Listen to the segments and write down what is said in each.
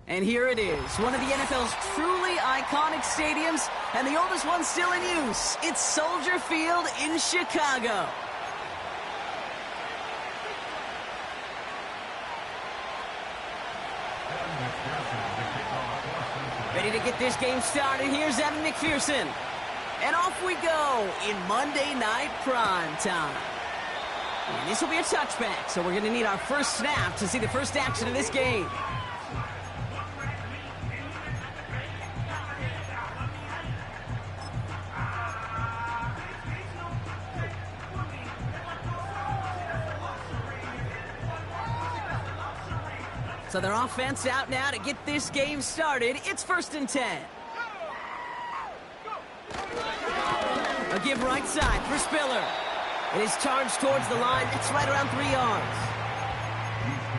And here it is, one of the NFL's truly iconic stadiums, and the oldest one still in use. It's Soldier Field in Chicago. Ready to get this game started. Here's Evan McPherson. And off we go in Monday Night Prime Time. And this will be a touchback, so we're going to need our first snap to see the first action of this game. So their offense out now to get this game started. It's 1st and 10. A give right side for Spiller. It is charged towards the line. It's right around 3 yards.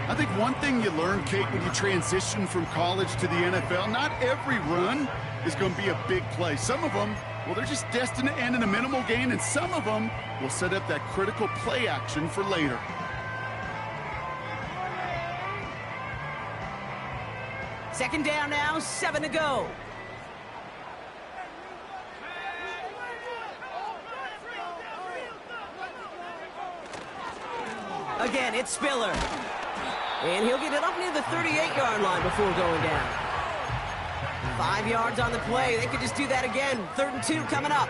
I think one thing you learn, Kate, when you transition from college to the NFL, not every run is going to be a big play. Some of them, well, they're just destined to end in a minimal gain, and some of them will set up that critical play action for later. Second down now, 7 to go. Again, it's Spiller. And he'll get it up near the 38-yard line before going down. 5 yards on the play. They could just do that again. 3rd and 2 coming up.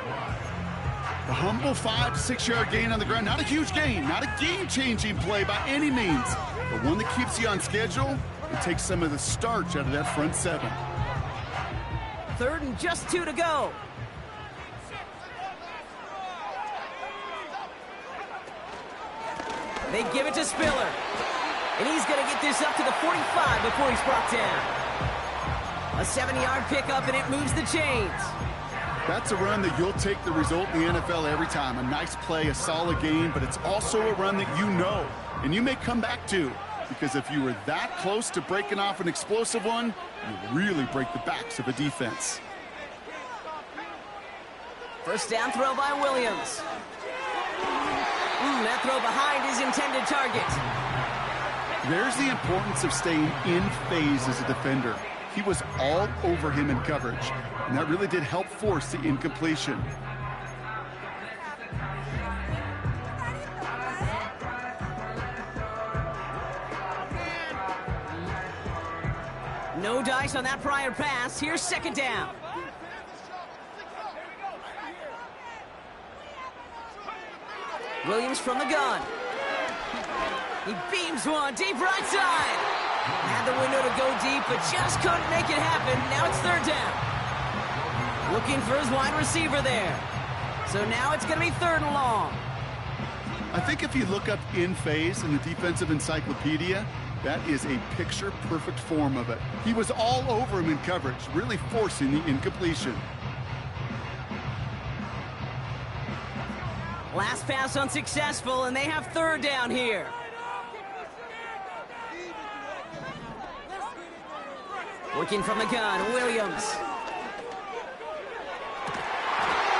A humble 5 to 6 yard gain on the ground. Not a huge gain, not a game-changing play by any means, but one that keeps you on schedule and takes some of the starch out of that front 7. 3rd and just 2 to go. They give it to Spiller. And he's going to get this up to the 45 before he's brought down. A 7-yard pickup, and it moves the chains. That's a run that you'll take the result in the NFL every time. A nice play, a solid gain, but it's also a run that you know, and you may come back to. Because if you were that close to breaking off an explosive one, you really break the backs of a defense. First down throw by Williams. That throw behind his intended target. There's the importance of staying in phase as a defender. He was all over him in coverage, and that really did help force the incompletion. No dice on that prior pass. Here's 2nd down. Williams from the gun. He beams one deep right side. Had the window to go deep, but just couldn't make it happen. Now it's 3rd down. Looking for his wide receiver there. So now it's going to be 3rd and long. I think if you look up in phase in the defensive encyclopedia, that is a picture-perfect form of it. He was all over him in coverage, really forcing the incompletion. Last pass unsuccessful, and they have 3rd down here. Working from the gun, Williams.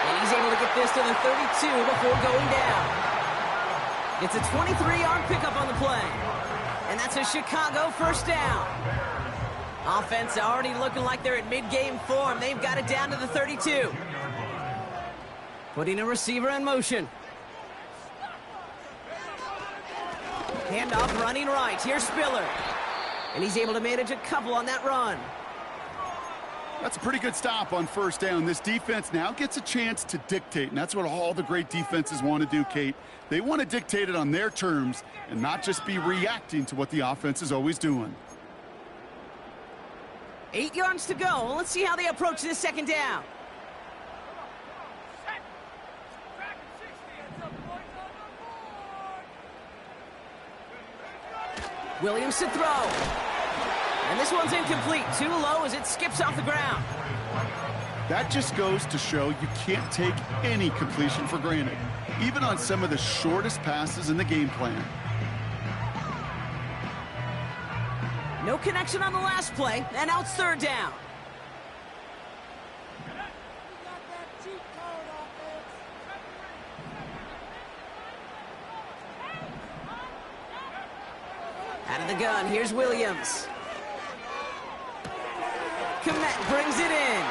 And he's able to get this to the 32 before going down. It's a 23-yard pickup on the play. And that's a Chicago 1st down. Offense already looking like they're at mid-game form. They've got it down to the 32. Putting a receiver in motion. Handoff running right. Here's Spiller. And he's able to manage a couple on that run. That's a pretty good stop on 1st down. This defense now gets a chance to dictate, and that's what all the great defenses want to do, Kate. They want to dictate it on their terms and not just be reacting to what the offense is always doing. 8 yards to go. Let's see how they approach this 2nd down. Williams to throw. And this one's incomplete. Too low as it skips off the ground. That just goes to show you can't take any completion for granted, even on some of the shortest passes in the game plan. No connection on the last play, and now it's 3rd down. Out of the gun, here's Williams. brings it in.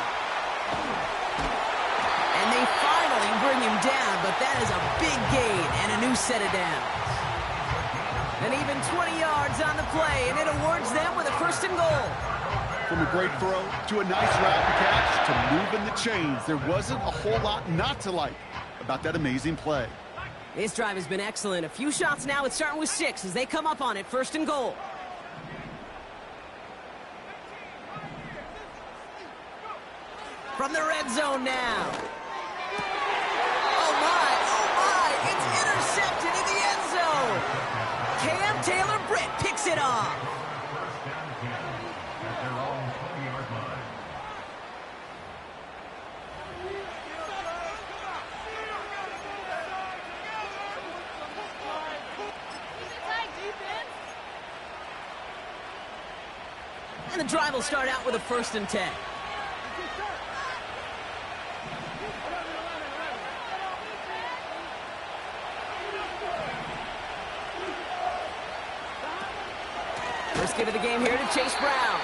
And they finally bring him down, but that is a big gain and a new set of downs. And even 20 yards on the play, and it awards them with a 1st and goal. From a great throw to a nice route and catch to moving the chains, there wasn't a whole lot not to like about that amazing play. This drive has been excellent. A few shots now. It's starting with 6 as they come up on it. 1st and goal. From the red zone now. Oh, my. It's intercepted in the end zone. Cam Taylor-Britt picks it off. And the drive will start out with a 1st and 10. First give of the game here to Chase Brown.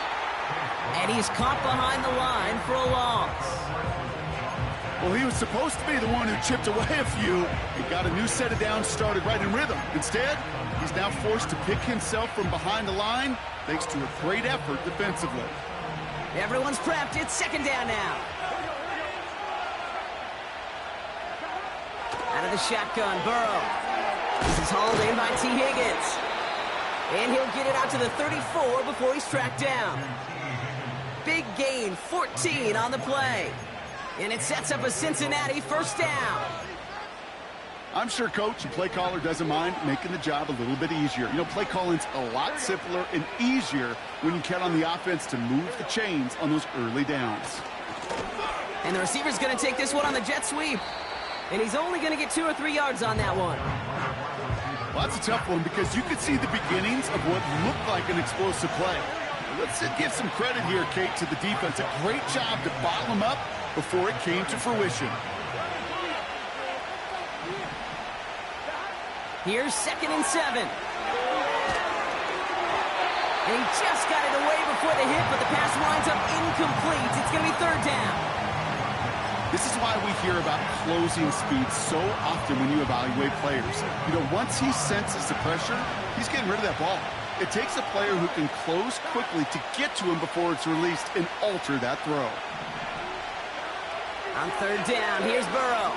And he's caught behind the line for a loss. Well, he was supposed to be the one who chipped away a few and got a new set of downs started right in rhythm. Instead, he's now forced to pick himself from behind the line thanks to a great effort defensively. Everyone's prepped. It's 2nd down now. Out of the shotgun, Burrow. This is hauled in by T. Higgins. And he'll get it out to the 34 before he's tracked down. Big gain, 14 on the play. And it sets up a Cincinnati 1st down. I'm sure coach and play caller doesn't mind making the job a little bit easier. You know, play calling's a lot simpler and easier when you count on the offense to move the chains on those early downs. And the receiver's going to take this one on the jet sweep. And he's only going to get 2 or 3 yards on that one. Well, that's a tough one because you could see the beginnings of what looked like an explosive play. Let's give some credit here, Kate, to the defense. A great job to bottle them up before it came to fruition. Here's 2nd and 7. And he just got it away before the hit, but the pass winds up incomplete. It's going to be 3rd down. This is why we hear about closing speed so often when you evaluate players. You know, once he senses the pressure, he's getting rid of that ball. It takes a player who can close quickly to get to him before it's released and alter that throw. On 3rd down, here's Burrow.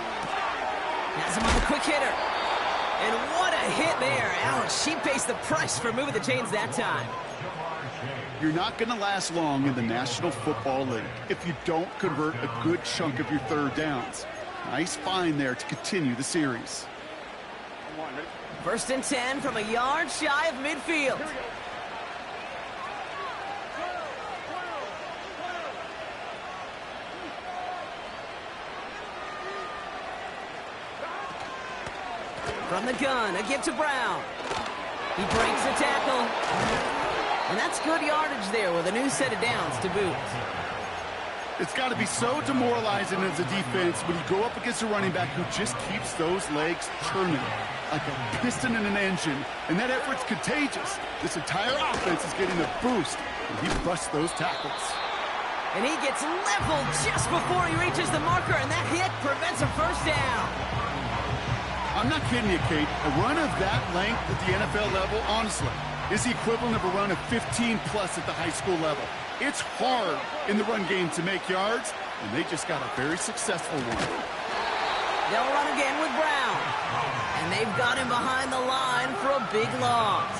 Has him on the quick hitter. And what a hit there. Ouch, she pays the price for moving the chains that time. You're not going to last long in the National Football League if you don't convert a good chunk of your 3rd downs. Nice find there to continue the series. 1st and 10 from a yard shy of midfield. From the gun, a give to Brown. He breaks the tackle. And that's good yardage there with a new set of downs to boot. It's got to be so demoralizing as a defense when you go up against a running back who just keeps those legs churning like a piston in an engine. And that effort's contagious. This entire offense is getting a boost when he busts those tackles. And he gets leveled just before he reaches the marker, and that hit prevents a 1st down. I'm not kidding you, Kate. A run of that length at the NFL level, honestly, is the equivalent of a run of 15-plus at the high school level. It's hard in the run game to make yards, and they just got a very successful one. They'll run again with Brown. And they've got him behind the line for a big loss.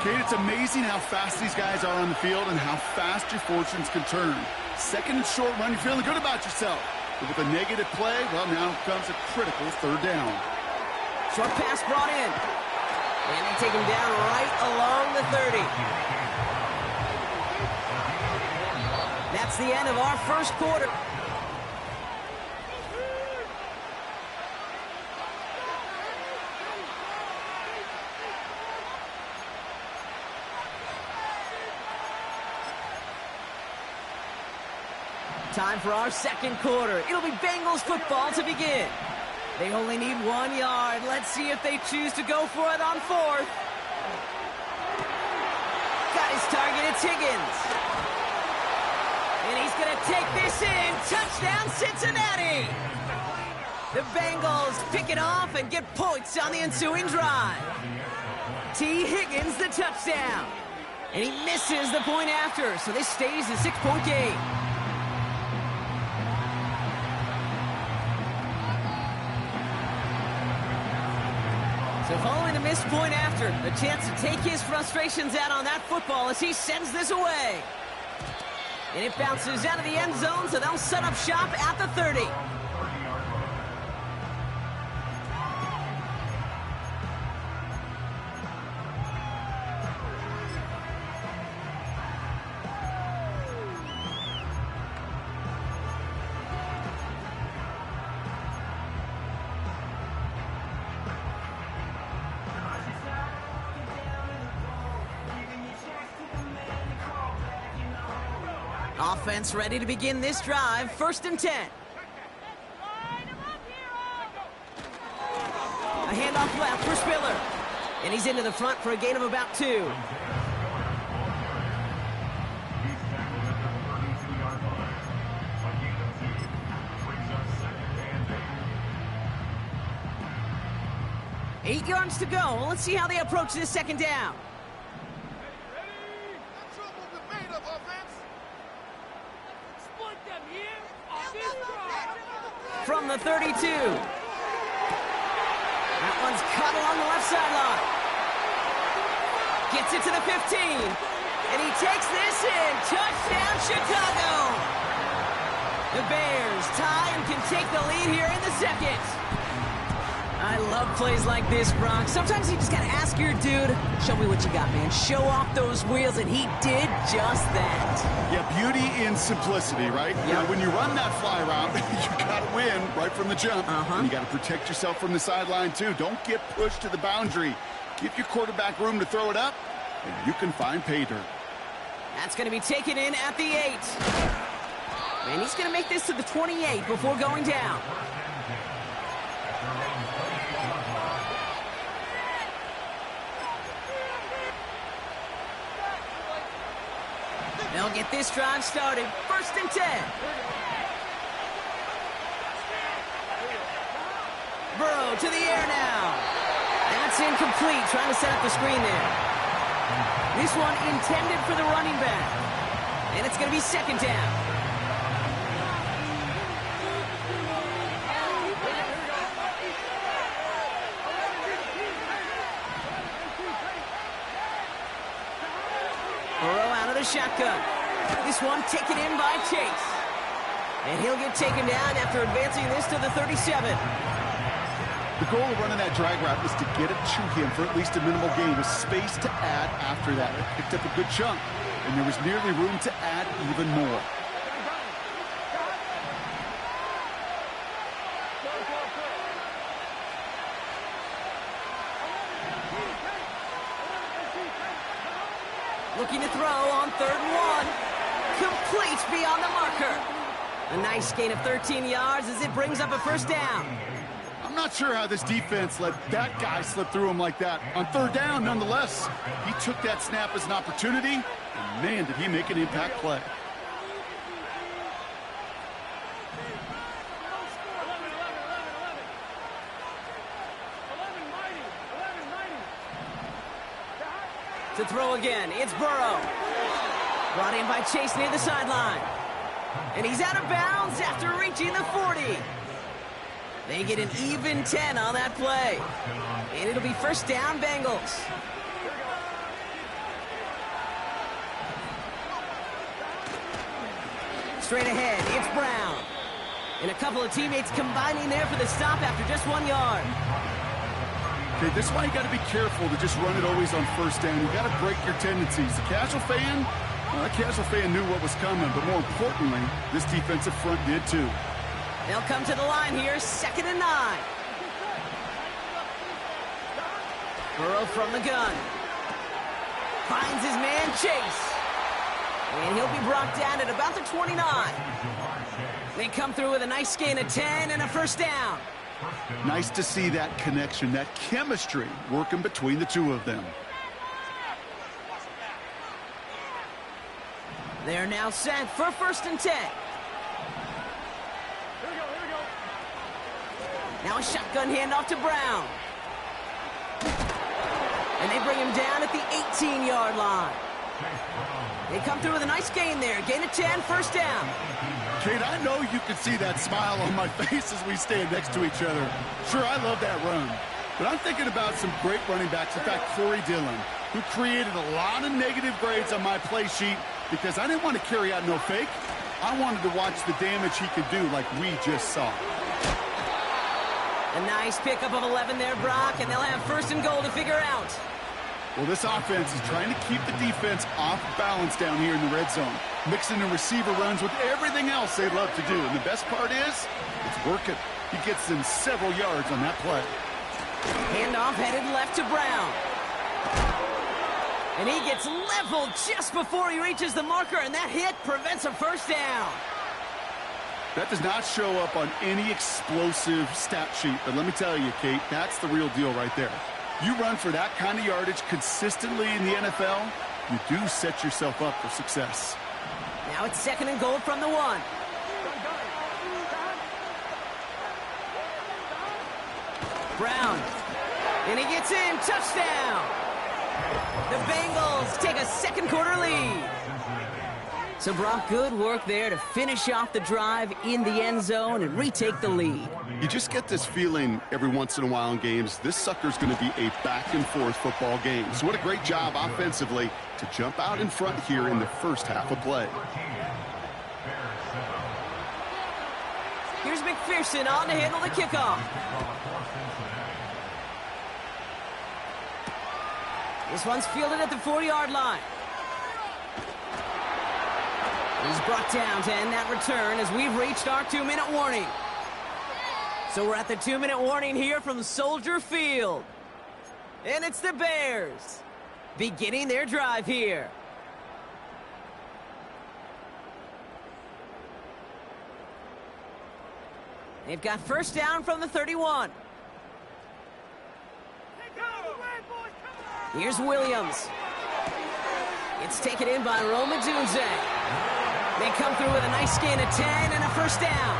Kate, it's amazing how fast these guys are on the field and how fast your fortunes can turn. 2nd and short run, you're feeling good about yourself. But with a negative play, well, now comes a critical 3rd down. Short pass brought in. And they take him down right along the 30. That's the end of our 1st quarter. Time for our 2nd quarter. It'll be Bengals football to begin. They only need 1 yard. Let's see if they choose to go for it on 4th. Got his target. It's Higgins. And he's going to take this in. Touchdown, Cincinnati. The Bengals pick it off and get points on the ensuing drive. T. Higgins, the touchdown. And he misses the point after, so this stays a 6-point game. So following the missed point after, the chance to take his frustrations out on that football as he sends this away. And it bounces out of the end zone, so they'll set up shop at the 30. Offense ready to begin this drive. 1st and 10. A handoff left for Spiller. And he's into the front for a gain of about 2. Eight yards to go. Let's see how they approach this 2nd down. From the 32. That one's cut along the left sideline. Gets it to the 15. And he takes this in. Touchdown, Chicago. The Bears tie and can take the lead here in the 2nd. I love plays like this, Brock. Sometimes you just got to ask your dude, show me what you got, man. Show off those wheels, and he did just that. Yeah, beauty in simplicity, right? Yep. Now, when you run that fly route, you got to win right from the jump. And you got to protect yourself from the sideline, too. Don't get pushed to the boundary. Give your quarterback room to throw it up, and you can find pay dirt. That's going to be taken in at the 8. And he's going to make this to the 28 before going down. They'll get this drive started. 1st and 10. Burrow to the air now. That's incomplete. Trying to set up the screen there. This one intended for the running back. And it's going to be 2nd down. Burrow out of the shotgun. This one taken in by Chase. And he'll get taken down after advancing this to the 37. The goal of running that drag route is to get it to him for at least a minimal gain with space to add after that. It picked up a good chunk, and there was nearly room to add even more. Looking to throw on 3rd and 1. Complete beyond the marker. A nice gain of 13 yards as it brings up a 1st down. I'm not sure how this defense let that guy slip through him like that. On 3rd down, nonetheless, he took that snap as an opportunity, and man, did he make an impact play. To throw again, it's Burrow. Brought in by Chase near the sideline. And he's out of bounds after reaching the 40. They get an even 10 on that play. And it'll be 1st down, Bengals. Straight ahead, it's Brown. And a couple of teammates combining there for the stop after just 1 yard. Okay, this is why you got to be careful to just run it always on 1st down. You got to break your tendencies. The casual fan knew what was coming, but more importantly, this defensive front did too. They'll come to the line here, 2nd and 9. Burrow from the gun. Finds his man, Chase. And he'll be brought down at about the 29. They come through with a nice gain of 10 and a 1st down. Nice to see that connection, that chemistry working between the two of them. They're now set for 1st and 10. Now a shotgun handoff to Brown. And they bring him down at the 18-yard line. They come through with a nice gain there. Gain of 10, 1st down. Kate, I know you can see that smile on my face as we stand next to each other. Sure, I love that run. But I'm thinking about some great running backs. In fact, Corey Dillon, who created a lot of negative grades on my play sheet because I didn't want to carry out no fake. I wanted to watch the damage he could do like we just saw. A nice pickup of 11 there, Brock, and they'll have 1st and goal to figure out. Well, this offense is trying to keep the defense off balance down here in the red zone, mixing the receiver runs with everything else they love to do. And the best part is, it's working. He gets them several yards on that play. Handoff headed left to Brown. And he gets leveled just before he reaches the marker, and that hit prevents a 1st down. That does not show up on any explosive stat sheet, but let me tell you, Kate, that's the real deal right there. You run for that kind of yardage consistently in the NFL, you do set yourself up for success. Now it's 2nd and goal from the 1. Brown. And he gets in. Touchdown. The Bengals take a 2nd quarter lead. So, Brock, good work there to finish off the drive in the end zone and retake the lead. You just get this feeling every once in a while in games, this sucker's going to be a back-and-forth football game. So what a great job offensively to jump out in front here in the first half of play. Here's McPherson on to handle the kickoff. This one's fielded at the 4-yard line. He's brought down to end that return as we've reached our 2-minute warning. So we're at the 2-minute warning here from Soldier Field. And it's the Bears beginning their drive here. They've got 1st down from the 31. Here's Williams. It's taken in by Roma Dunze. They come through with a nice gain of 10 and a 1st down.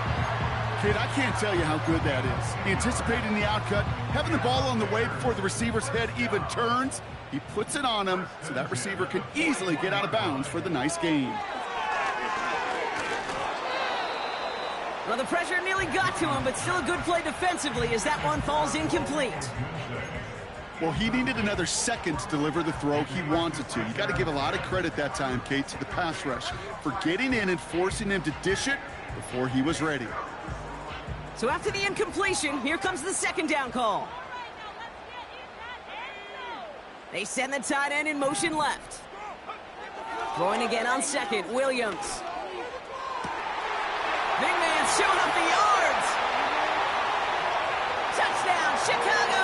Kid, I can't tell you how good that is. Anticipating the outcut, having the ball on the way before the receiver's head even turns. He puts it on him so that receiver can easily get out of bounds for the nice gain. Well, the pressure nearly got to him, but still a good play defensively as that one falls incomplete. Well, he needed another second to deliver the throw he wanted to. You got to give a lot of credit that time, Kate, to the pass rush for getting in and forcing him to dish it before he was ready. So after the incompletion, here comes the 2nd down call. They send the tight end in motion left. Throwing again on 2nd, Williams. Big man showing up the yards. Touchdown, Chicago.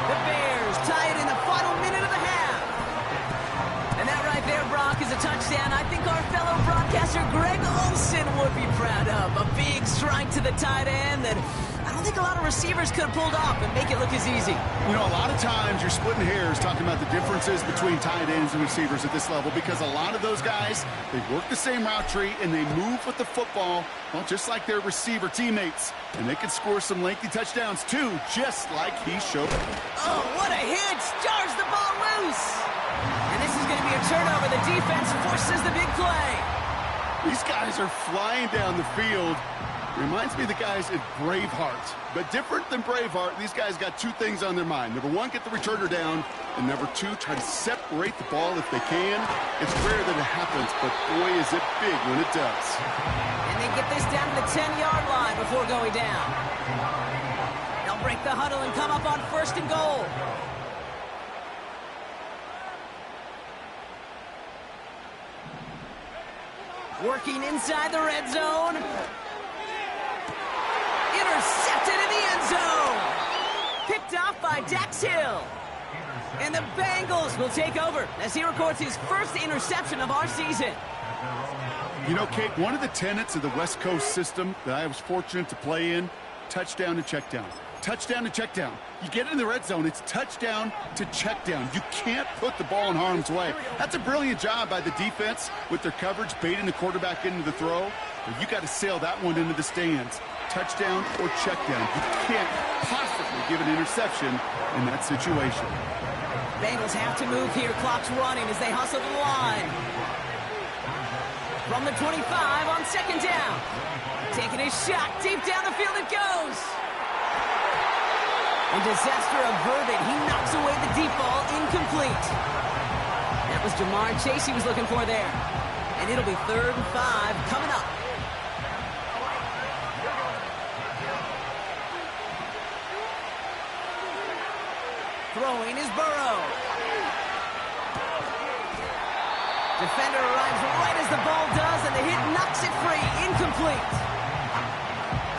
The Bears tie it in the final minute of the half. And that right there, Brock, is a touchdown I think our fellow broadcaster Greg Olsen would be proud of. A big strike to the tight end that I don't think a lot of receivers could have pulled off and make it look as easy. You know, a lot of times you're splitting hairs talking about the differences between tight ends and receivers at this level because a lot of those guys, they work the same route tree and they move with the football, well, just like their receiver teammates. And they can score some lengthy touchdowns too, just like he showed. Oh, what a hit! Jars the ball loose! And this is going to be a turnover. The defense forces the big play. These guys are flying down the field. Reminds me of the guys at Braveheart. But different than Braveheart, these guys got 2 things on their mind. Number 1, get the returner down. And number 2, try to separate the ball if they can. It's rare that it happens, but boy, is it big when it does. And they get this down to the 10-yard line before going down. They'll break the huddle and come up on 1st and goal. Working inside the red zone. Intercepted in the end zone. Picked off by Dax Hill. And the Bengals will take over as he records his 1st interception of our season. You know, Kate, one of the tenets of the West Coast system that I was fortunate to play in, touchdown to check down. touchdown to check down. You get in the red zone, it's touchdown to check down. You can't put the ball in harm's way. That's a brilliant job by the defense with their coverage, baiting the quarterback into the throw. But you got to sail that one into the stands. Touchdown or check down. You can't possibly give an interception in that situation. Bengals have to move here. Clock's running as they hustle the line. From the 25 on second down. Taking his shot. Deep down the field it goes. And disaster averted. He knocks away the deep ball. Incomplete. That was Jamar Chase he was looking for there. And it'll be 3rd and 5 coming up. Throwing is Burrow. Defender arrives right as the ball does, and the hit knocks it free. Incomplete.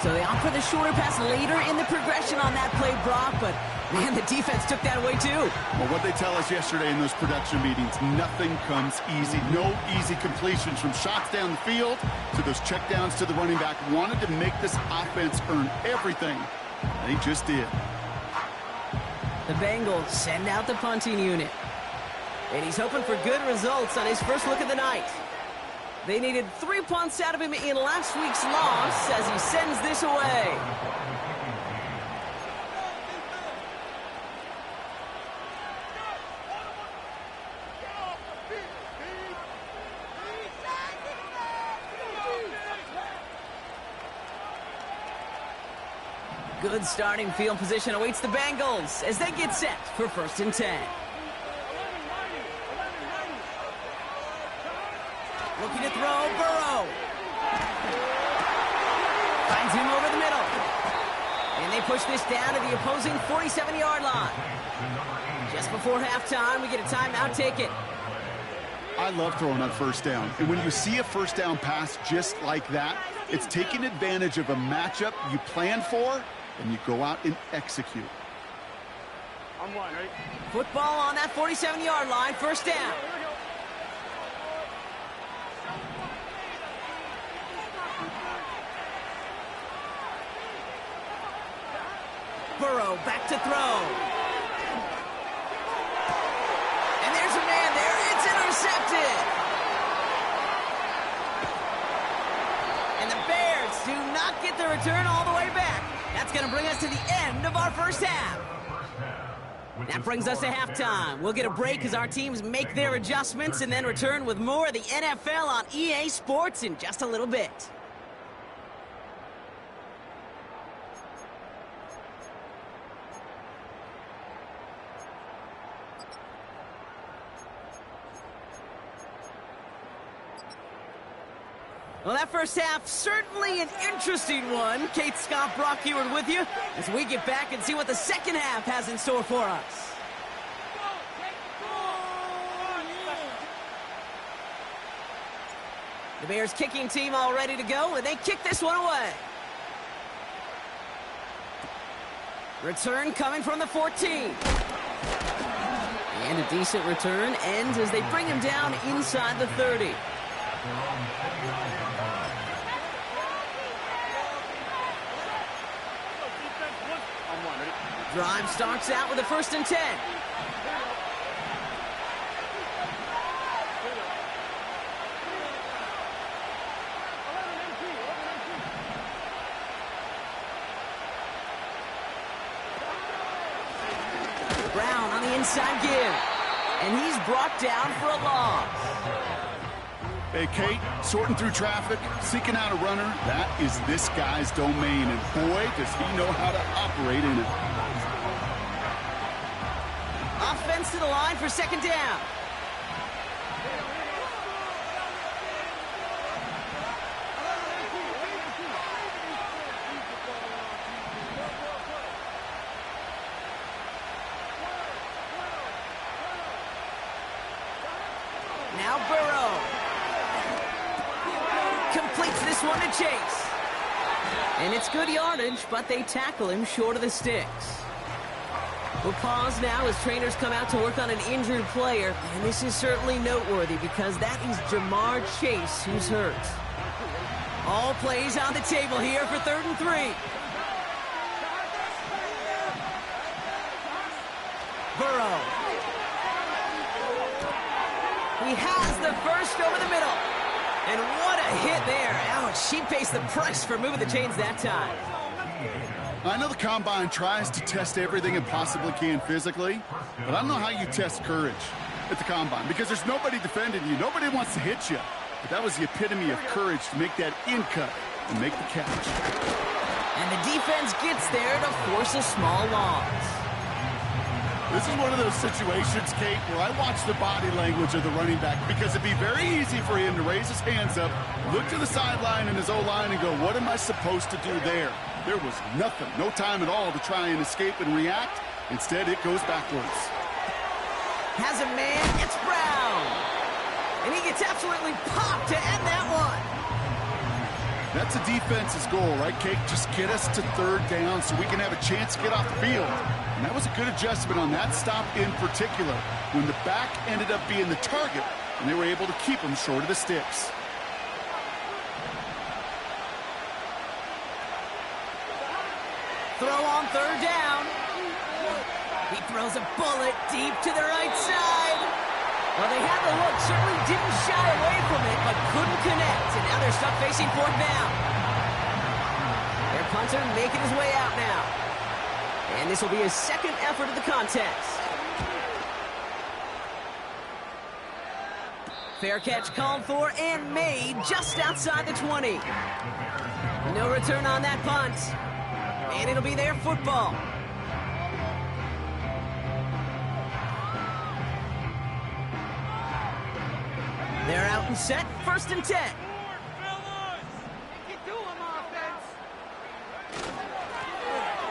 So they opt for the shorter pass later in the progression on that play, Brock, but man, the defense took that away too. Well, what they tell us yesterday in those production meetings, nothing comes easy. No easy completions from shots down the field to those checkdowns to the running back. Wanted to make this offense earn everything. They just did. The Bengals send out the punting unit. And he's hoping for good results on his first look of the night. They needed 3 punts out of him in last week's loss as he sends this away. Good starting field position awaits the Bengals as they get set for 1st and 10. Looking to throw, Burrow. Finds him over the middle. And they push this down to the opposing 47-yard line. Just before halftime, we get a timeout. Take it. I love throwing on 1st down. And when you see a 1st down pass just like that, it's taking advantage of a matchup you planned for, and you go out and execute. I'm one, right? Football on that 47-yard line, 1st down. Burrow back to throw. And there's a man there. It's intercepted. And the Bears do not get the return all the way back. That's going to bring us to the end of our first half. That brings us to halftime. We'll get a break as our teams make their adjustments and then return with more of the NFL on EA Sports in just a little bit. Well, that first half, certainly an interesting one. Kate, Scott, Brock Ewart with you as we get back and see what the second half has in store for us. The Bears kicking team all ready to go, and they kick this one away. Return coming from the 14. And a decent return ends as they bring him down inside the 30. Drive starts out with a 1st and 10. Brown on the inside give. And he's brought down for a loss. Hey, Kate, sorting through traffic, seeking out a runner, that is this guy's domain. And boy, does he know how to operate in it. Offense to the line for 2nd down. Now Burrow. Completes this one to Chase. And it's good yardage, but they tackle him short of the sticks. We'll pause now as trainers come out to work on an injured player. And this is certainly noteworthy because that is Jamar Chase who's hurt. All plays on the table here for 3rd and 3. he has the first over the middle. And what a hit there. Ouch, she pays the price for moving the chains that time. I know the Combine tries to test everything it possibly can physically, but I don't know how you test courage at the Combine because there's nobody defending you. Nobody wants to hit you. But that was the epitome of courage to make that in cut and make the catch. And the defense gets there to force a small loss. This is one of those situations, Kate, where I watch the body language of the running back because it'd be very easy for him to raise his hands up, look to the sideline in his O-line and go, what am I supposed to do there? There was nothing, no time at all to try and escape and react. Instead, it goes backwards. Has a man, it's Brown. And he gets absolutely popped to end that one. That's a defense's goal, right, Kate? Just get us to third down so we can have a chance to get off the field. And that was a good adjustment on that stop in particular, when the back ended up being the target, and they were able to keep him short of the sticks. Throw on third down. He throws a bullet deep to the right side. Well, they had the look, certainly didn't shy away from it, but couldn't connect. And now they're stuck facing fourth down. Their punter making his way out now. And this will be his second effort of the contest. Fair catch called for and made just outside the 20. No return on that punt. And it'll be their football. They're out and set, 1st and 10.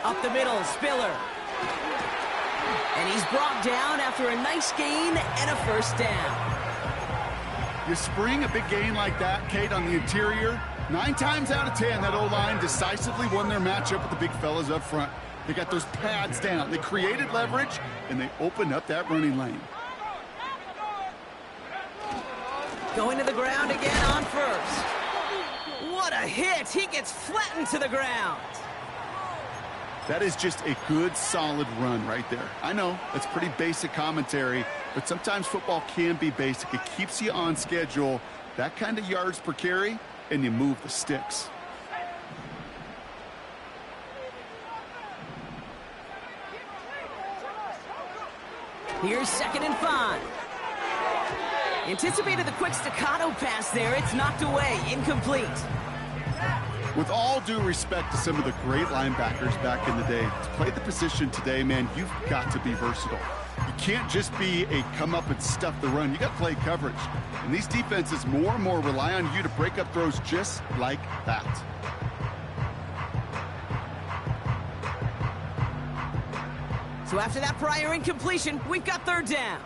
Up the middle, Spiller. And he's brought down after a nice gain and a first down. You spring a big gain like that, Kate, on the interior, 9 times out of 10, that O-line decisively won their matchup with the big fellas up front. They got those pads down. They created leverage, and they opened up that running lane. Going to the ground again on first. What a hit! He gets flattened to the ground. That is just a good, solid run right there. I know, that's pretty basic commentary, but sometimes football can be basic. It keeps you on schedule, that kind of yards per carry, and you move the sticks. Here's 2nd and 5. Anticipated the quick staccato pass there. It's knocked away, incomplete. With all due respect to some of the great linebackers back in the day, to play the position today, man, you've got to be versatile. You can't just be a come up and stuff the run. You got to play coverage. And these defenses more and more rely on you to break up throws just like that. So after that prior incompletion, we've got 3rd down.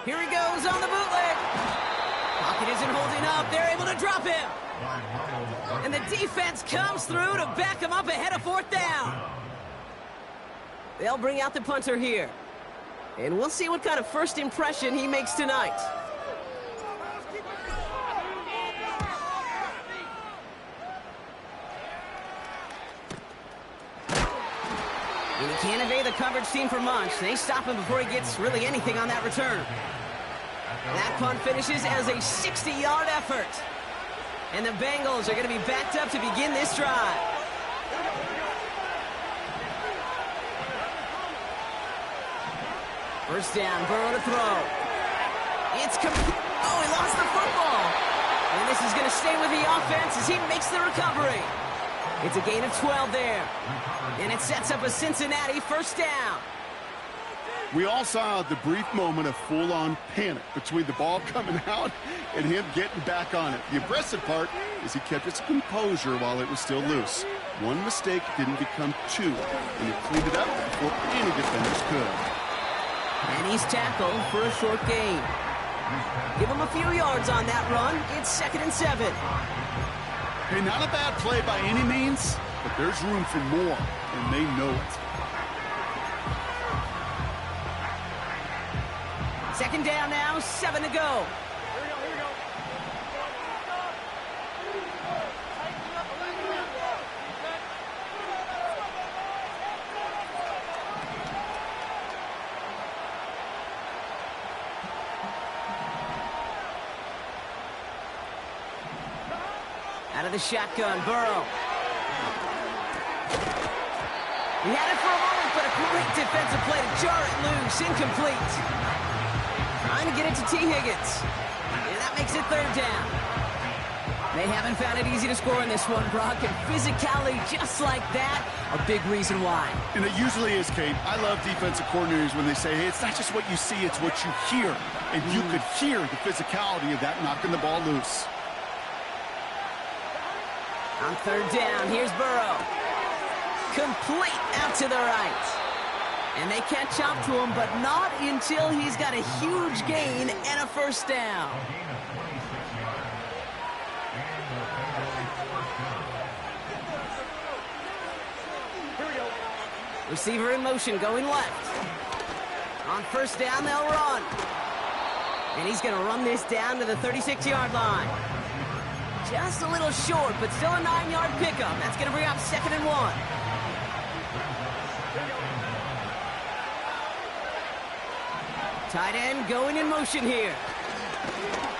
Here he goes on the bootleg. Pocket isn't holding up. They're able to drop him. And the defense comes through to back him up ahead of 4th down. They'll bring out the punter here. And we'll see what kind of first impression he makes tonight. And he can't evade the coverage team for much. They stop him before he gets really anything on that return. That punt finishes as a 60-yard effort. And the Bengals are going to be backed up to begin this drive. First down, Burrow to throw. It's oh, he lost the football. And this is going to stay with the offense as he makes the recovery. It's a gain of 12 there. And it sets up a Cincinnati 1st down. We all saw the brief moment of full-on panic between the ball coming out and him getting back on it. The impressive part is he kept his composure while it was still loose. One mistake didn't become 2, and he cleaned it up before any defenders could. And he's tackled for a short gain. Give him a few yards on that run. It's 2nd and 7. Hey, not a bad play by any means, but there's room for more, and they know it. 2nd down now, 7 to go. the shotgun, Burrow. He had it for a moment, but a great defensive play to jar it loose. Incomplete. Trying to get it to T. Higgins. And that makes it third down. They haven't found it easy to score in this one, Brock. And physicality just like that, a big reason why. And it usually is, Kate. I love defensive coordinators when they say, hey, it's not just what you see, it's what you hear. And you could hear the physicality of that knocking the ball loose. On third down, here's Burrow. Complete out to the right. And they catch up to him, but not until he's got a huge gain and a first down. Receiver in motion, going left. On first down, they'll run. And he's going to run this down to the 36-yard line. Just a little short, but still a 9-yard pickup. That's going to bring up 2nd and 1. Tight end going in motion here.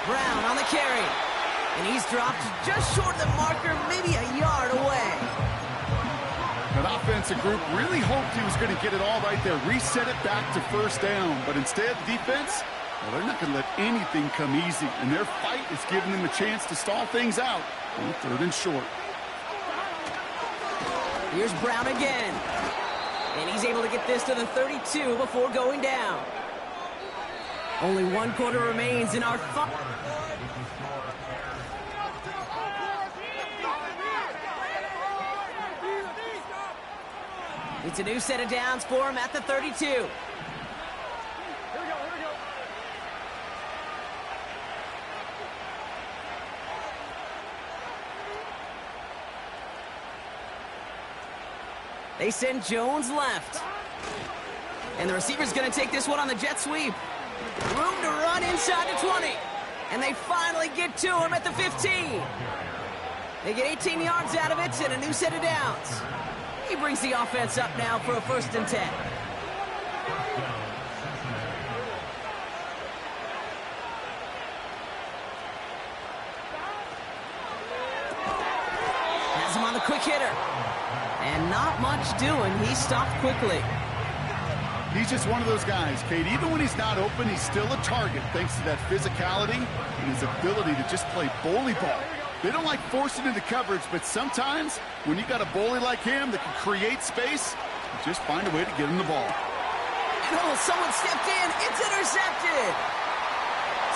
Brown on the carry. And he's dropped just short of the marker, maybe a yard away. That offensive group really hoped he was going to get it all right there, reset it back to first down. But instead, the defense, well, they're not going to let anything come easy. And their fight is giving them a chance to stall things out on 3rd and short. Here's Brown again. And he's able to get this to the 32 before going down. Only 1 quarter remains in our fight. It's a new set of downs for him at the 32. Here we go. They send Jones left. And the receiver's going to take this one on the jet sweep. Room to run inside the 20. And they finally get to him at the 15. They get 18 yards out of it and a new set of downs. He brings the offense up now for a 1st and 10. Has him on the quick hitter. And not much doing. He stopped quickly. He's just one of those guys, Kate. Even when he's not open, he's still a target thanks to that physicality and his ability to just play bully ball. They don't like forcing into coverage, but sometimes when you got a bully like him that can create space, you just find a way to get him the ball. And oh, someone stepped in. It's intercepted.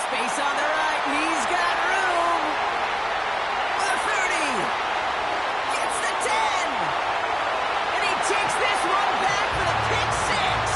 Space on the right. He's got room. The 30. Gets the 10. And he takes this one back for the pick 6.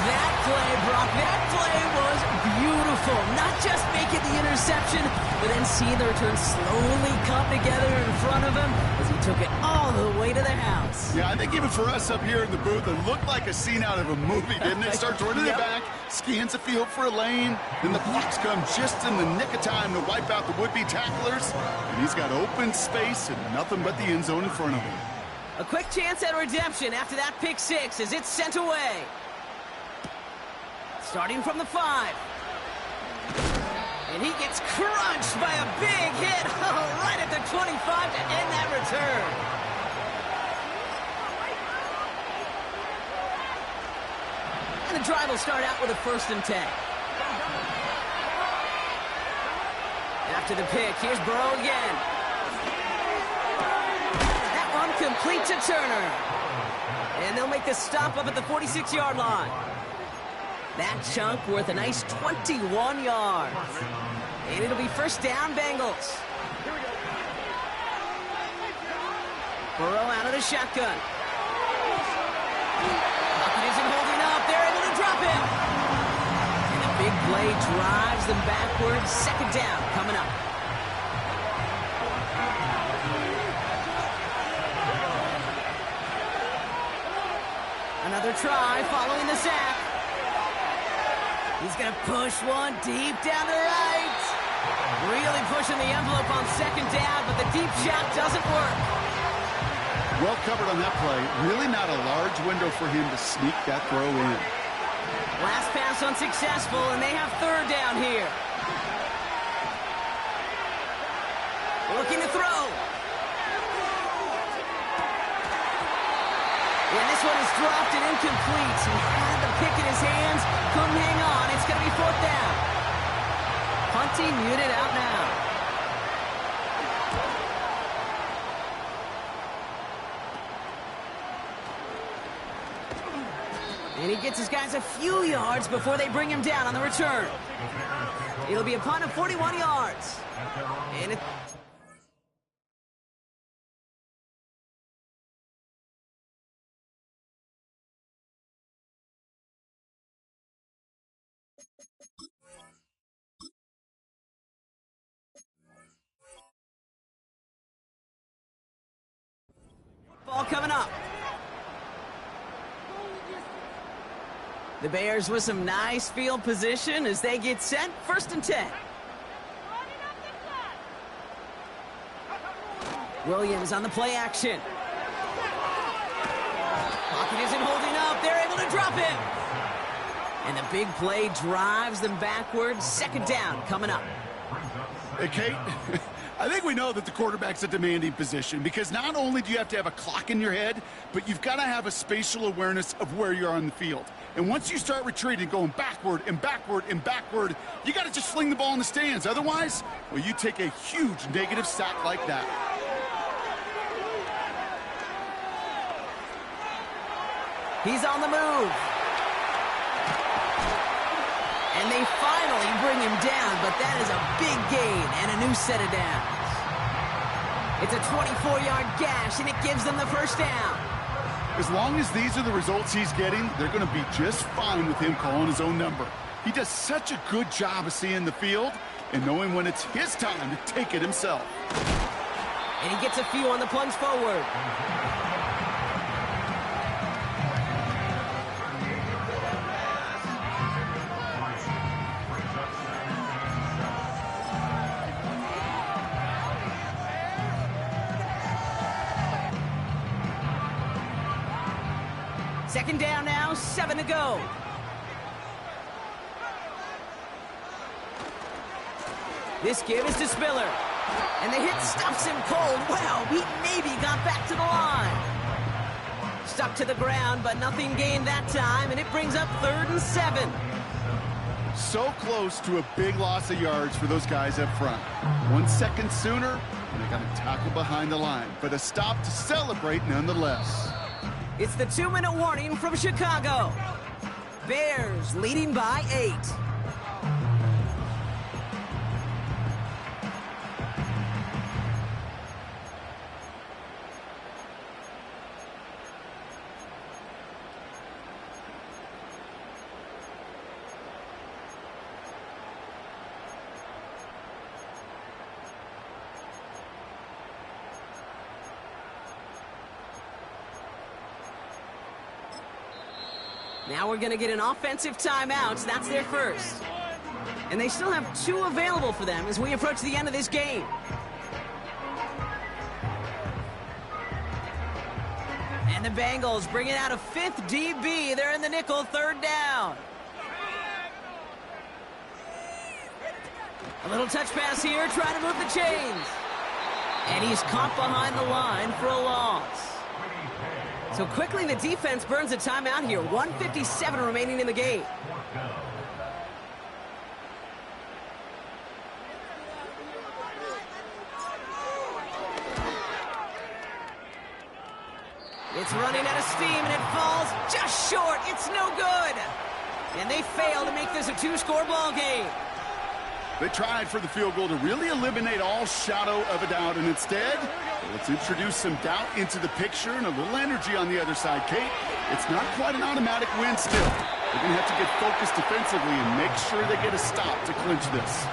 That play, Brock, that play was beautiful. Not just making the interception, but then seeing the return slowly come together in front of him as he took it all the way to the house. Yeah, I think even for us up here in the booth, it looked like a scene out of a movie, didn't it? Starts running it back, scans the field for a lane, then the blocks come just in the nick of time to wipe out the would-be tacklers, and he's got open space and nothing but the end zone in front of him. A quick chance at redemption after that pick 6 as it's sent away. Starting from the 5. And he gets crunched by a big hit right at the 25 to end that return. And the drive will start out with a 1st and 10. After the pick, here's Burrow again. That one complete to Turner. And they'll make the stop up at the 46-yard line. That chunk worth a nice 21 yards. And it'll be 1st down, Bengals. Burrow out of the shotgun. Pocket isn't holding up. They're able to drop it. And a big play drives them backwards. 2nd down coming up. Another try following the sack. He's going to push one deep down the right. Really pushing the envelope on 2nd down, but the deep shot doesn't work. Well covered on that play. Really not a large window for him to sneak that throw in. Last pass unsuccessful, and they have 3rd down here. Looking to throw. And this one is dropped and incomplete. He had the pick in his hands, couldn't hang on. It's going to be 4th down. Punting unit out now. And he gets his guys a few yards before they bring him down on the return. It'll be a punt of 41 yards. And ball coming up. The Bears with some nice field position as they get set. 1st and 10. Williams on the play action. Pocket isn't holding up. They're able to drop him. And the big play drives them backwards. 2nd down coming up. Hey, Kate, I think we know that the quarterback's a demanding position because not only do you have to have a clock in your head, but you've got to have a spatial awareness of where you are on the field. And once you start retreating, going backward and backward and backward, you got to just fling the ball in the stands. Otherwise, well, you take a huge negative sack like that. He's on the move. And they finally bring him down, but that is a big gain and a new set of downs. It's a 24-yard gash, and it gives them the 1st down. As long as these are the results he's getting, they're going to be just fine with him calling his own number. He does such a good job of seeing the field and knowing when it's his time to take it himself. And he gets a few on the plunge forward. Second down now, 7 to go. This give is to Spiller. And the hit stuffs him cold. Wow, he maybe got back to the line. Stuck to the ground, but nothing gained that time, and it brings up 3rd and 7. So close to a big loss of yards for those guys up front. 1 second sooner, and they got a tackle behind the line. But a stop to celebrate nonetheless. It's the 2-minute warning from Chicago. Bears leading by 8. Now we're going to get an offensive timeout. That's their first. And they still have 2 available for them as we approach the end of this game. And the Bengals bringing out a 5th DB. They're in the nickel, 3rd down. A little touch pass here, trying to move the chains. And he's caught behind the line for a loss. So quickly the defense burns a timeout here. 1:57 remaining in the game. It's running out of steam and it falls just short. It's no good. And they fail to make this a 2-score ball game. They tried for the field goal to really eliminate all shadow of a doubt, and instead, let's introduce some doubt into the picture and a little energy on the other side. Kate, it's not quite an automatic win still. They're going to have to get focused defensively and make sure they get a stop to clinch this.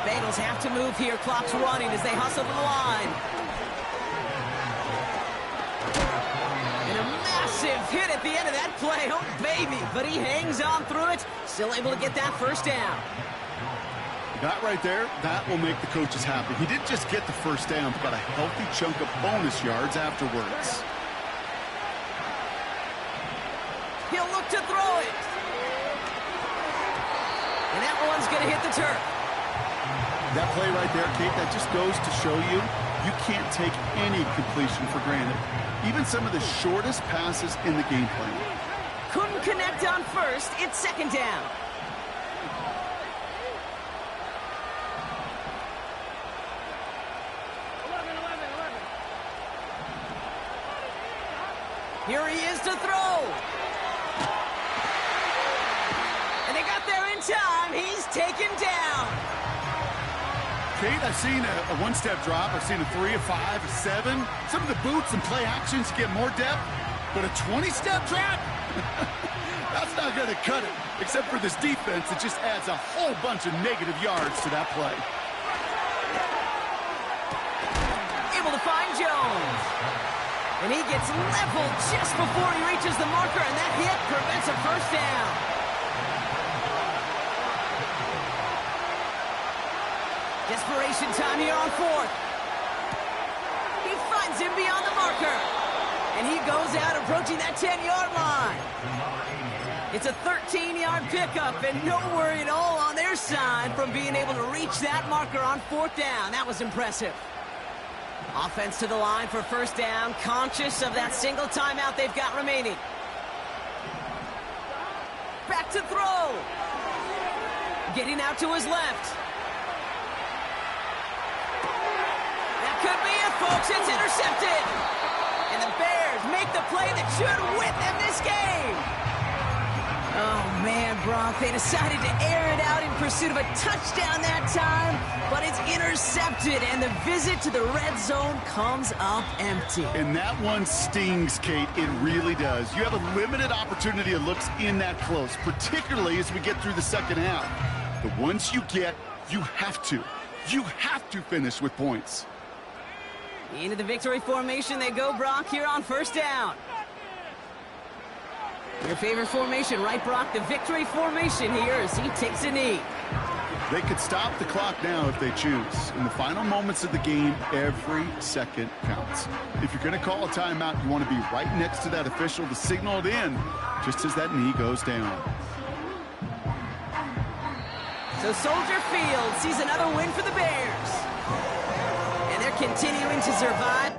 Bengals have to move here. Clock's running as they hustle to the line. And a massive hit at the end of that play. Oh, baby. But he hangs on through it. Still able to get that 1st down. That right there, that will make the coaches happy. He didn't just get the 1st down, but got a healthy chunk of bonus yards afterwards. He'll look to throw it. And that one's going to hit the turf. That play right there, Kate, that just goes to show you, you can't take any completion for granted. Even some of the shortest passes in the game plan. Couldn't connect on first. It's second down. Here he is to throw. And they got there in time. He's taken down. Kate, I've seen a one-step drop. I've seen a 3, a 5, a 7. Some of the boots and play actions get more depth. But a 20-step drop? That's not going to cut it. Except for this defense, it just adds a whole bunch of negative yards to that play. Able to find Jones. And he gets leveled just before he reaches the marker, and that hit prevents a first down. Desperation time here on fourth. He finds him beyond the marker. And he goes out approaching that 10-yard line. It's a 13-yard pickup, and no worry at all on their side from being able to reach that marker on fourth down. That was impressive. Offense to the line for first down, conscious of that single timeout they've got remaining. Back to throw. Getting out to his left. That could be it, folks. It's intercepted. And the Bears make the play that should win them this game. Oh, man, Brock, they decided to air it out in pursuit of a touchdown that time, but it's intercepted, and the visit to the red zone comes up empty. And that one stings, Kate. It really does. You have a limited opportunity that looks in that close, particularly as we get through the second half. But once you get, you have to finish with points. Into the victory formation they go, Brock, here on first down. Your favorite formation, right, Brock? The victory formation here as he takes a knee. They could stop the clock now if they choose. In the final moments of the game, every second counts. If you're going to call a timeout, you want to be right next to that official to signal it in just as that knee goes down. So Soldier Field sees another win for the Bears. And they're continuing to survive.